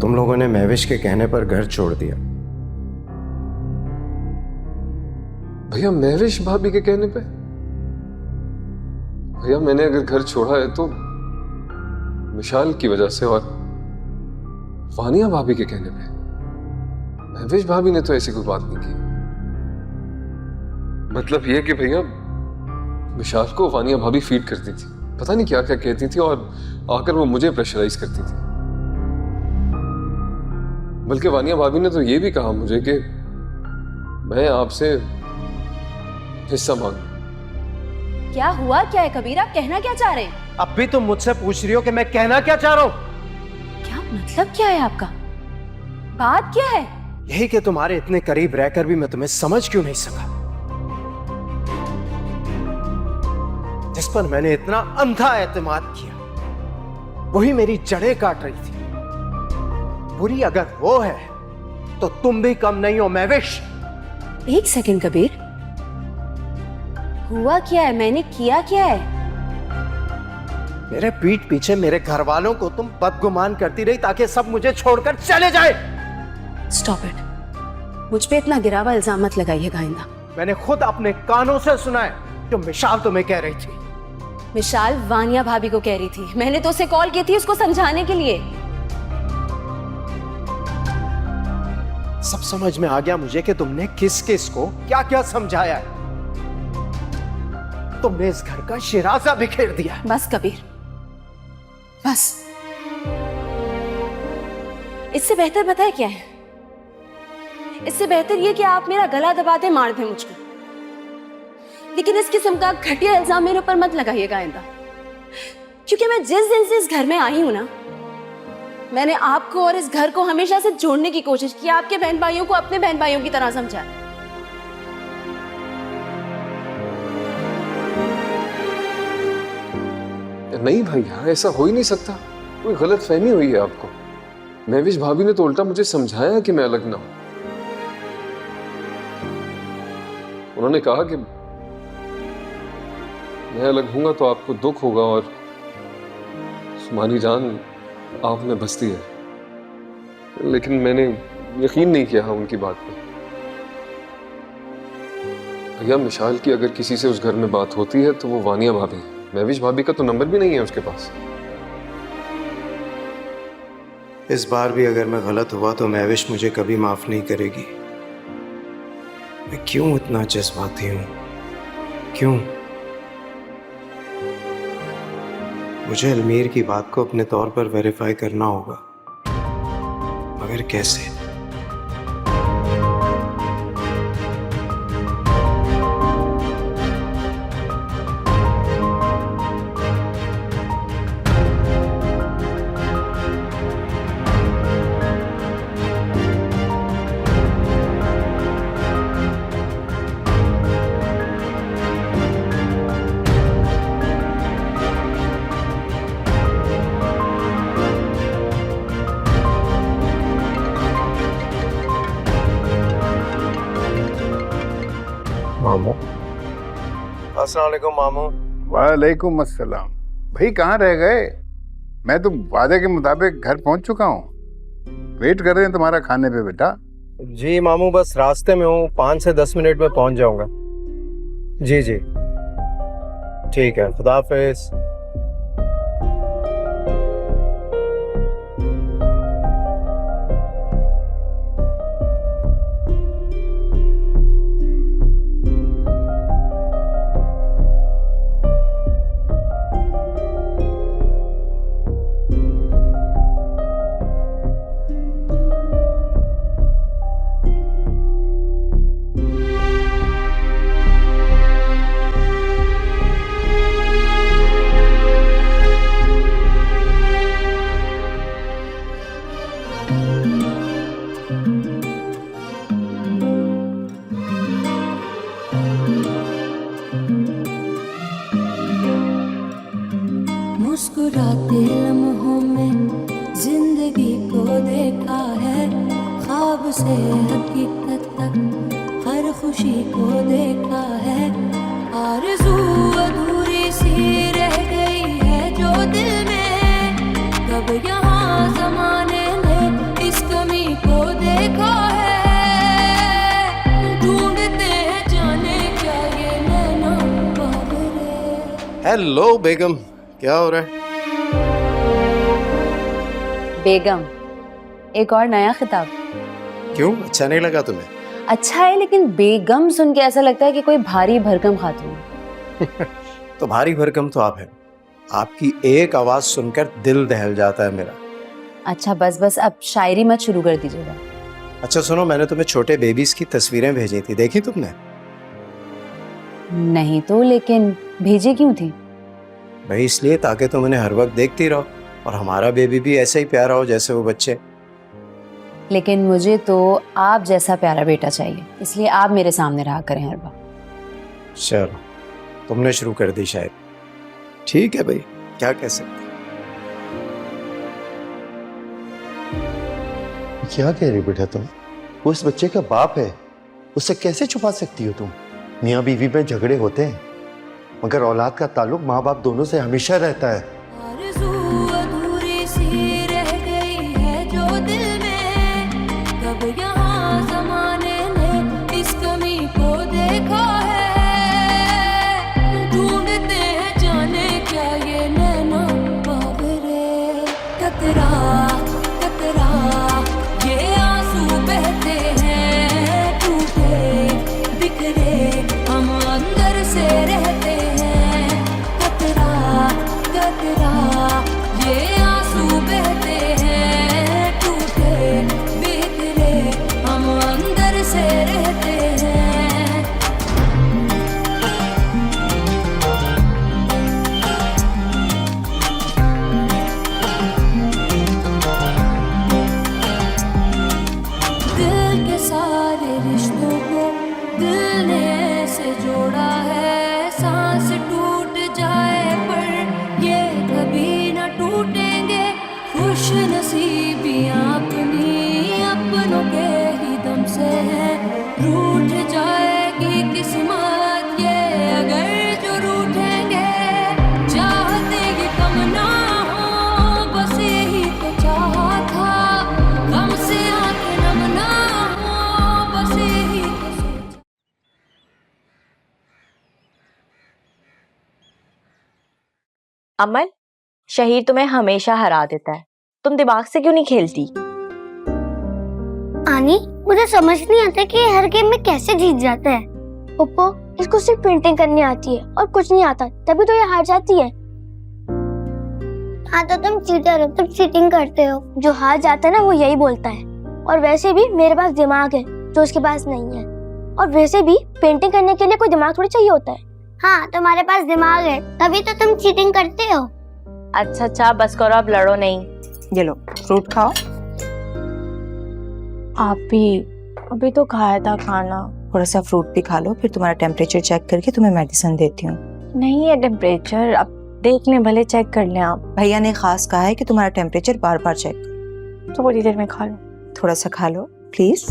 तुम लोगों ने महविश के कहने पर घर छोड़ दिया। भैया महविश भाभी के कहने पे? भैया मैंने अगर घर छोड़ा है तो विशाल की वजह से और वानिया भाभी के कहने पे। महविश भाभी ने तो ऐसी कोई बात नहीं की। मतलब ये कि भैया विशाल को वानिया भाभी फीड करती थी, पता नहीं क्या क्या कहती थी और आकर वो मुझे प्रेशराइज करती थी। बल्कि वानिया भाभी ने तो ये भी कहा मुझे कि मैं आपसे हिस्सा मांगू। क्या हुआ क्या है कबीर, आप कहना क्या चाह रहे हैं? अब भी तुम मुझसे पूछ रही हो कि मैं कहना क्या चाह रहा हूं? क्या मतलब क्या है आपका? बात क्या है? यही कि तुम्हारे इतने करीब रहकर भी मैं तुम्हें समझ क्यों नहीं सका, जिस पर मैंने इतना अंधा एतमाद किया, वही मेरी जड़ें काट रही थी। बुरी अगर वो है तो तुम भी कम नहीं हो महविश। एक सेकंड कबीर, हुआ क्या है? मैंने किया क्या है? मेरे पीठ पीछे मेरे घर वालों को तुम बदगुमान करती रही ताकि सब मुझे छोड़कर चले जाए। स्टॉप इट, मुझ पे इतना गिरा हुआ इल्जाम मत लगाइएगा आइंदा। मैंने खुद अपने कानों से सुना है जो मिशाल तुम्हें कह रही थी। विशाल वानिया भाभी को कह रही थी, मैंने तो उसे कॉल की थी उसको समझाने के लिए। सब समझ में आ गया मुझे कि तुमने किस किस को क्या क्या समझाया है। तुमने इस घर का शिराजा बिखेर दिया है। बस कबीर, बस। इससे बेहतर पता है क्या है? इससे बेहतर ये कि आप मेरा गला दबा दे, मार दे मुझको, लेकिन इस किस्म का घटिया इल्जाम मेरे ऊपर मत लगाइएगा आइंदा। क्योंकि मैं जिस दिन से इस घर में आई हूं ना, मैंने आपको और इस घर को हमेशा से जोड़ने की कोशिश की, आपके बहन भाइयों को अपने बहन भाइयों की तरह समझा। नहीं भैया, ऐसा हो ही नहीं सकता। कोई गलत फहमी हुई है आपको। महविश भाभी ने तो उल्टा मुझे समझाया कि मैं अलग ना हूं। उन्होंने कहा कि मैं अलग हूंगा तो आपको दुख होगा और सुमानी जान आप में बसती है। लेकिन मैंने यकीन नहीं किया उनकी बात पे। भैया मिशाल की अगर किसी से उस घर में बात होती है तो वो वानिया भाभी है। महविश भाभी का तो नंबर भी नहीं है उसके पास। इस बार भी अगर मैं गलत हुआ तो महविश मुझे कभी माफ नहीं करेगी। मैं क्यों इतना जज्बाती हूं? क्यों? मुझे अलमीर की बात को अपने तौर पर वेरीफाई करना होगा, मगर कैसे? मामू। अस्सलाम वालेकुम मामू। वालेकुम अस्सलाम। भाई कहाँ रह गए? मैं तो वादे के मुताबिक घर पहुंच चुका हूँ। वेट कर रहे हैं तुम्हारा खाने पे बेटा। जी मामू, बस रास्ते में हूँ, 5 से 10 मिनट में पहुंच जाऊंगा। जी जी ठीक है, खुदा हाफिज। मुस्कुराते लम्हों में जिंदगी को देखा है, ख्वाब से हकीकत तक हर खुशी को देखा है। आरज़ू अधूरी सी रह गई है जो दिल में, कब यहाँ ज़माने ने हेलो बेगम, क्या हो रहा है? बेगम, एक और नया खिताब। क्यों, अच्छा नहीं लगा तुम्हें? अच्छा है, लेकिन बेगम सुन के ऐसा लगता है कि कोई भारी भरकम खातून है। तो भारी भरकम तो आप हैं। आपकी एक आवाज सुनकर दिल दहल जाता है मेरा। अच्छा बस बस, अब शायरी मत शुरू कर दीजिएगा। अच्छा सुनो, मैंने तुम्हें छोटे बेबीज की तस्वीरें भेजी थी, देखी तुमने? नहीं तो, लेकिन भेजी क्यों थी? भाई इसलिए ताकि तुम उन्हें हर वक्त देखती रहो और हमारा बेबी भी ऐसे ही प्यारा हो जैसे वो बच्चे। लेकिन मुझे तो आप जैसा प्यारा बेटा चाहिए, इसलिए आप मेरे सामने रहा करें हर बार। चलो, तुमने शुरू कर दी शायद। ठीक है भाई, क्या कह सकते। क्या कह रही बेटा तुम? वो इस बच्चे का बाप है, उससे कैसे छुपा सकती हो तुम? मियाँ बीवी में झगड़े होते हैं, मगर औलाद का ताल्लुक माँ बाप दोनों से हमेशा रहता है। आरज़ू अधूरी सी रह गई है जो दिल में, कब यहाँ ज़माने ने इस कमी को देखा है। ढूंढते हैं जाने क्या ये नैना बाबरे, कतरा कतरा ये आंसू बहते हैं, टूटे बिखरे हम अंदर से रहते हैं। कतरा कतरा ये आंसू बहते हैं, टूटे बिखरे हम अंदर से रहते हैं। दिल के सारे रिश्तों को दिल ने ऐसे जोड़ा है, सांस टूट जाए पर ये कभी न टूटेंगे। खुश नसीबियां अपनी अपनों के ही दम से है, रूठ जाएगी किस्मत ये अगर जो रूठेंगे। चाहते ये कम ना हो, बस यही तो चाहा था, गम से आंखें नम ना हो, बस यही तो सोचा। अमल, शहीर तुम्हें हमेशा हरा देता है, तुम दिमाग से क्यों नहीं खेलती? आनी, मुझे समझ नहीं आता कि ये हर गेम में कैसे जीत जाता है। पप्पो, इसको सिर्फ पेंटिंग करनी आती है और कुछ नहीं आता, तभी तो ये हार जाती है। हाँ तो तुम चीटर हो, तुम चीटिंग करते हो। जो हार जाता है ना वो यही बोलता है। और वैसे भी मेरे पास दिमाग है जो उसके पास नहीं है, और वैसे भी पेंटिंग करने के लिए कोई दिमाग थोड़ी चाहिए होता है। हाँ, तुम्हारे पास दिमाग है तभी तो तुम चीटिंग करते हो। अच्छा अच्छा बस करो, अब लड़ो नहीं। ये लो फ्रूट खाओ। आप भी अभी तो खाया था खाना, थोड़ा सा फ्रूट भी खा लो, फिर तुम्हारा टेम्परेचर चेक करके तुम्हें मेडिसिन देती हूँ। नहीं है टेम्परेचर, अब देख लें, भले चेक कर लें आप। भैया ने खास कहा है कि तुम्हारा टेम्परेचर बार बार चेक करो। तो थोड़ी देर में खा लो, थोड़ा सा खा लो प्लीज।